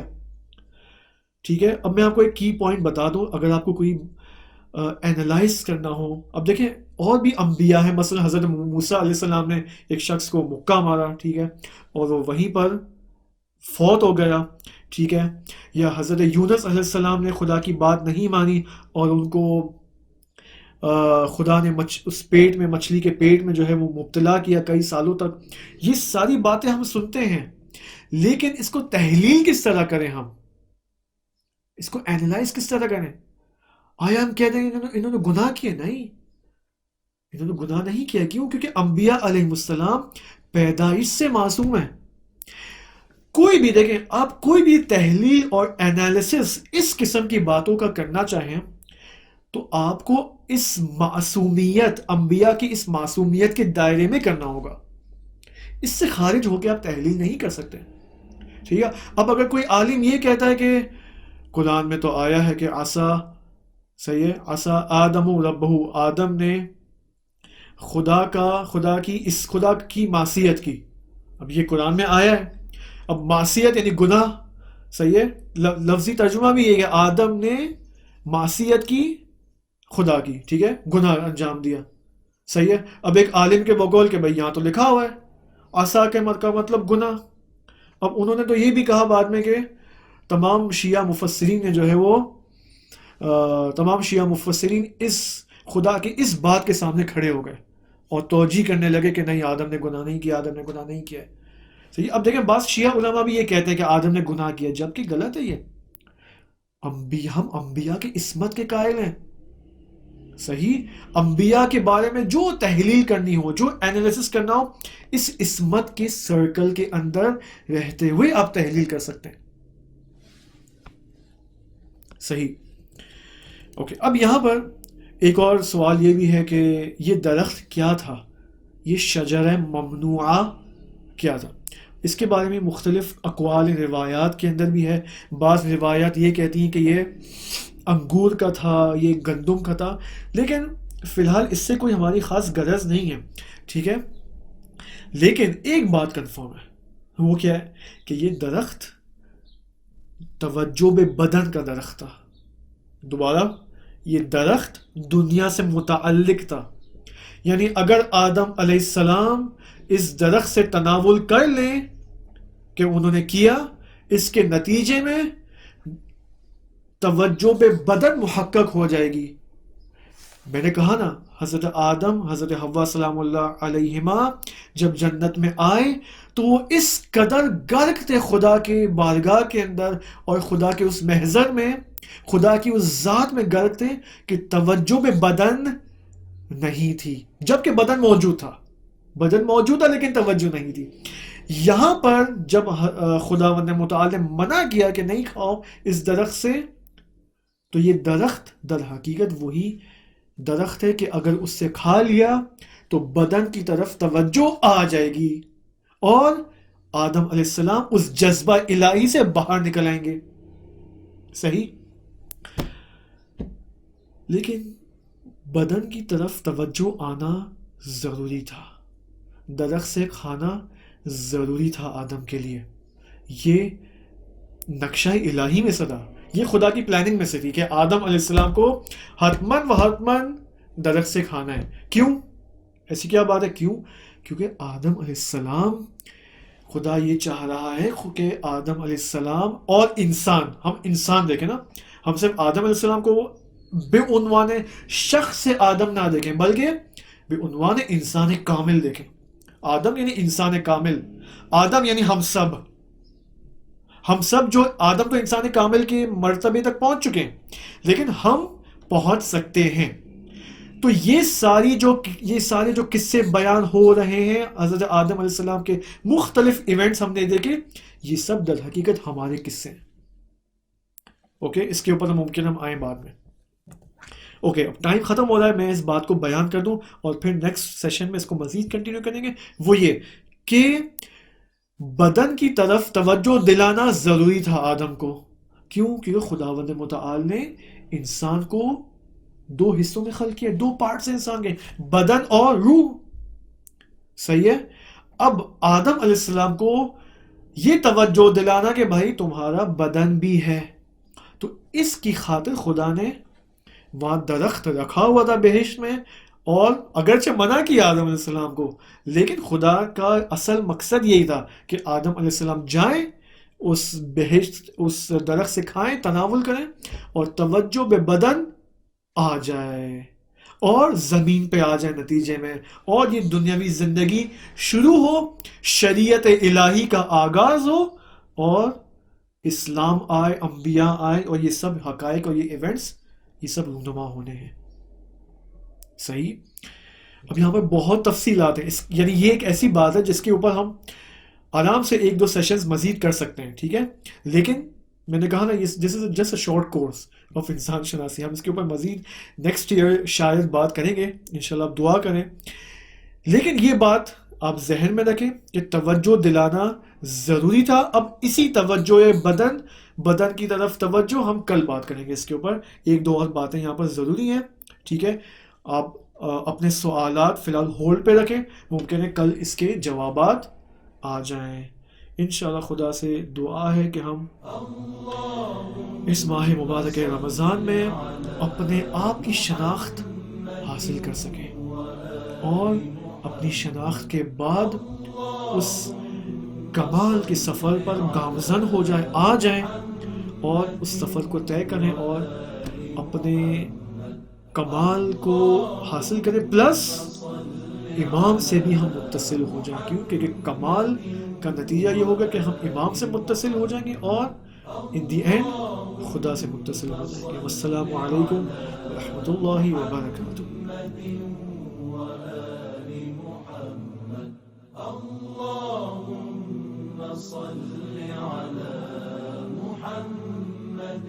ٹھیک ہے. اب میں آپ کو ایک کی پوائنٹ بتا دوں اگر آپ کو کوئی اینالائز کرنا ہو. اب دیکھیں اور بھی انبیاء ہیں مثلا حضرت موسیٰ علیہ السلام نے ایک شخص کو مکہ مارا ٹھیک ہے اور وہ وہیں پر فوت ہو گیا. ٹھیک ہے. یا حضرت یونس علیہ السلام نے خدا کی بات نہیں مانی اور ان کو خدا نے اس پیٹ میں مچھلی کے پیٹ میں جو ہے وہ مبتلا کیا کئی سالوں تک. یہ ساری باتیں ہم سنتے ہیں لیکن اس کو تحلیل کس طرح کریں ہم اس کو اینالائز کس طرح کریں. آیا ہم کہتے ہیں انہوں نے گناہ کیے؟ نہیں انہوں نے گناہ نہیں کیا. کیوں؟ کیونکہ انبیاء علیہ السلام پیدائش سے معصوم ہیں. کوئی بھی دیکھیں آپ کوئی بھی تحلیل اور انالیسس اس قسم کی باتوں کا کرنا چاہیں تو آپ کو اس معصومیت انبیاء کی اس معصومیت کے دائرے میں کرنا ہوگا. اس سے خارج ہو کے آپ تحلیل نہیں کر سکتے. ٹھیک ہے. اب اگر کوئی عالم یہ کہتا ہے کہ قرآن میں تو آیا ہے کہ عصا صحیح ہے عصا آدم ربہ آدم نے خدا کی معصیت کی. اب یہ قرآن میں آیا ہے. اب معصیت یعنی گناہ صحیح ہے. لفظی ترجمہ بھی یہ ہے آدم نے معصیت کی خدا کی. ٹھیک ہے. گناہ انجام دیا. صحیح ہے. اب ایک عالم کے بقول کہ بھئی یہاں تو لکھا ہوا ہے عصا کے کا مطلب گناہ. اب انہوں نے تو یہ بھی کہا بعد میں کہ تمام شیعہ مفسرین نے جو ہے وہ تمام شیعہ مفسرین اس خدا کی اس بات کے سامنے کھڑے ہو گئے اور توجیہ کرنے لگے کہ نہیں آدم نے گناہ نہیں کیا آدم نے گناہ نہیں کیا. صحیح. اب دیکھیں بعض شیعہ علماء بھی یہ کہتے ہیں کہ آدم نے گناہ کیا جبکہ غلط ہے. یہ ہم انبیاء کی عصمت کے قائل ہیں. صحیح. انبیاء کے بارے میں جو تحلیل کرنی ہو جو انالیسس کرنا ہو اس عصمت کے سرکل کے اندر رہتے ہوئے آپ تحلیل کر سکتے ہیں. صحیح. اوکے. اب یہاں پر ایک اور سوال یہ بھی ہے کہ یہ درخت کیا تھا یہ شجرہ ممنوعہ کیا تھا. اس کے بارے میں مختلف اقوال روایات کے اندر بھی ہے. بعض روایات یہ کہتی ہیں کہ یہ انگور کا تھا یہ گندم کا تھا لیکن فی الحال اس سے کوئی ہماری خاص غرض نہیں ہے. ٹھیک ہے. لیکن ایک بات کنفرم ہے وہ کیا ہے کہ یہ درخت توجہ بدن کا درخت تھا. دوبارہ یہ درخت دنیا سے متعلق تھا. یعنی اگر آدم علیہ السلام اس درخت سے تناول کر لیں کہ انہوں نے کیا اس کے نتیجے میں توجہ پہ بدن محقق ہو جائے گی. میں نے کہا نا حضرت آدم حضرت حوا سلام اللہ علیہما جب جنت میں آئے تو وہ اس قدر غرق تھے خدا کے بارگاہ کے اندر اور خدا کے اس محضر میں خدا کی اس ذات میں غرق تھے کہ توجہ پہ بدن نہیں تھی جبکہ بدن موجود تھا. بدن موجود تھا لیکن توجہ نہیں تھی. یہاں پر جب خداوند نے متعال نے منع کیا کہ نہیں کھاؤ اس درخت سے تو یہ درخت در حقیقت وہی درخت ہے کہ اگر اس سے کھا لیا تو بدن کی طرف توجہ آ جائے گی اور آدم علیہ السلام اس جذبہ الہی سے باہر نکل آئیں گے. صحیح. لیکن بدن کی طرف توجہ آنا ضروری تھا. درخت سے کھانا ضروری تھا آدم کے لیے. یہ نقشہ الہی میں سے تھا, یہ خدا کی پلاننگ میں سے تھی کہ آدم علیہ السلام کو حتماً و حتماً درخت سے کھانا ہے. کیوں؟ ایسی کیا بات ہے؟ کیوں؟ کیونکہ آدم علیہ السلام, خدا یہ چاہ رہا ہے کہ آدم علیہ السلام اور انسان, ہم انسان دیکھیں نا, ہم صرف آدم علیہ السلام کو بے عنوان شخص آدم نہ دیکھیں بلکہ بے عنوان انسان کامل دیکھیں. آدم یعنی انسان کامل, آدم یعنی ہم سب جو آدم تو انسان کامل کے مرتبے تک پہنچ چکے ہیں, لیکن ہم پہنچ سکتے ہیں. تو یہ سارے جو قصے بیان ہو رہے ہیں حضرت آدم علیہ السلام کے مختلف ایونٹس ہم نے دیکھے, یہ سب در حقیقت ہمارے قصے ہیں. اوکے, اس کے اوپر ممکن ہم آئیں بعد میں. اوکے, اب ٹائم ختم ہو رہا ہے, میں اس بات کو بیان کر دوں اور پھر نیکسٹ سیشن میں اس کو مزید کنٹینیو کریں گے. وہ یہ کہ بدن کی طرف توجہ دلانا ضروری تھا آدم کو. کیوں؟ کیونکہ خداوند متعال نے انسان کو 2 حصوں میں خلق کیا, 2 پارٹس ہیں انسان کے, بدن اور روح. صحیح ہے. اب آدم علیہ السلام کو یہ توجہ دلانا کہ بھائی تمہارا بدن بھی ہے, تو اس کی خاطر خدا نے وہاں درخت رکھا ہوا تھا بہشت میں, اور اگرچہ منع کیا آدم علیہ السلام کو, لیکن خدا کا اصل مقصد یہی تھا کہ آدم علیہ السلام جائیں اس بہشت, اس درخت سے کھائیں, تناول کریں, اور توجہ بے بدن آ جائے اور زمین پہ آ جائے نتیجے میں, اور یہ دنیاوی زندگی شروع ہو, شریعت الہی کا آغاز ہو, اور اسلام آئے, انبیاء آئے, اور یہ سب حقائق اور یہ ایونٹس یہ سب رونما ہونے ہیں. صحیح. اب یہاں پر بہت تفصیلات ہیں, یعنی یہ ایک ایسی بات ہے جس کے اوپر ہم آرام سے 1-2 سیشنز مزید کر سکتے ہیں, ٹھیک ہے, لیکن میں نے کہا نا this is just a short course of انسان شناسی. ہم اس کے اوپر مزید نیکسٹ ایئر شاید بات کریں گے انشاءاللہ, آپ دعا کریں. لیکن یہ بات آپ ذہن میں رکھیں کہ توجہ دلانا ضروری تھا. اب اسی توجہ بدن کی طرف توجہ ہم کل بات کریں گے اس کے اوپر. 1-2 اور باتیں یہاں پر ضروری ہیں, ٹھیک ہے. آپ اپنے سوالات فی الحال ہولڈ پہ رکھیں, ممکن ہے کل اس کے جوابات آ جائیں. انشاءاللہ خدا سے دعا ہے کہ ہم اس ماہ مبارک رمضان میں اپنے آپ کی شناخت حاصل کر سکیں, اور اپنی شناخت کے بعد اس کمال کے سفر پر گامزن ہو جائیں, آ جائیں, اور اس سفر کو طے کریں اور اپنے کمال کو حاصل کریں, پلس امام سے بھی ہم متصل ہو جائیں. کیوں؟ کیونکہ کمال کا نتیجہ یہ ہوگا کہ ہم امام سے متصل ہو جائیں گے اور ان دی اینڈ خدا سے متصل ہو جائیں گے. والسلام علیکم ورحمۃ اللہ وبرکاتہ. اللهم صل على محمد